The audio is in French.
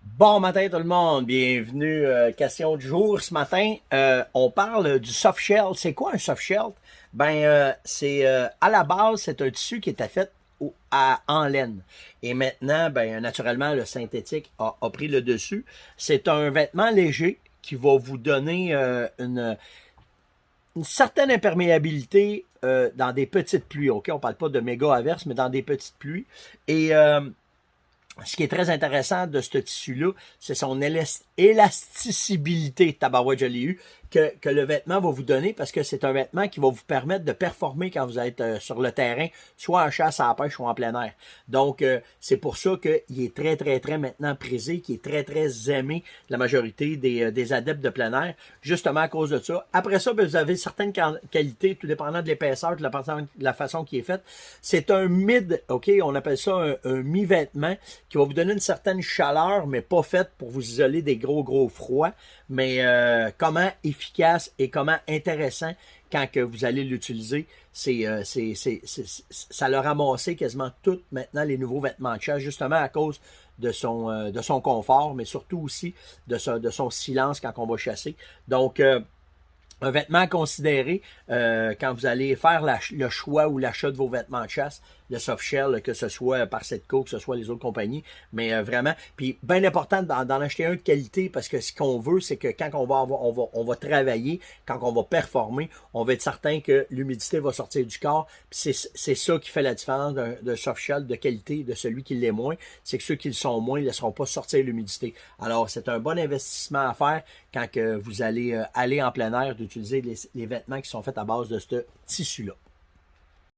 Bon matin tout le monde, bienvenue. Question du jour. Ce matin, on parle du soft shell. C'est quoi un soft shell? C'est à la base, c'est un tissu qui était fait en laine. Et maintenant, naturellement, le synthétique a pris le dessus. C'est un vêtement léger qui va vous donner une certaine imperméabilité dans des petites pluies. Ok, on parle pas de méga averses, mais dans des petites pluies. Et ce qui est très intéressant de ce tissu-là, c'est son élasticité, tabarouette, je l'ai eu, que le vêtement va vous donner parce que c'est un vêtement qui va vous permettre de performer quand vous êtes sur le terrain, soit en chasse à la pêche ou en plein air. Donc, c'est pour ça qu'il est très, très, très maintenant prisé, qui est très, très aimé de la majorité des adeptes de plein air, justement à cause de ça. Après ça, vous avez certaines qualités, tout dépendant de l'épaisseur, de la façon qui est faite. C'est un mid, ok, on appelle ça un mi-vêtement qui va vous donner une certaine chaleur, mais pas faite pour vous isoler des gros froids, mais comment efficace et comment intéressant quand que vous allez l'utiliser. Ça l'a ramassé quasiment tout maintenant les nouveaux vêtements de chasse, justement à cause de son confort, mais surtout aussi de son silence quand on va chasser. Donc, un vêtement à considérer quand vous allez faire le choix ou l'achat de vos vêtements de chasse, le soft shell, que ce soit par Setco, que ce soit les autres compagnies, mais vraiment, puis bien important d'en acheter un de qualité parce que ce qu'on veut, c'est que quand on va travailler, quand on va performer, on va être certain que l'humidité va sortir du corps. Puis c'est ça qui fait la différence d'un soft shell de qualité de celui qui l'est moins, c'est que ceux qui le sont moins, ils ne laisseront pas sortir l'humidité. Alors, c'est un bon investissement à faire quand que vous allez aller en plein air d'utiliser les vêtements qui sont faits à base de ce tissu-là.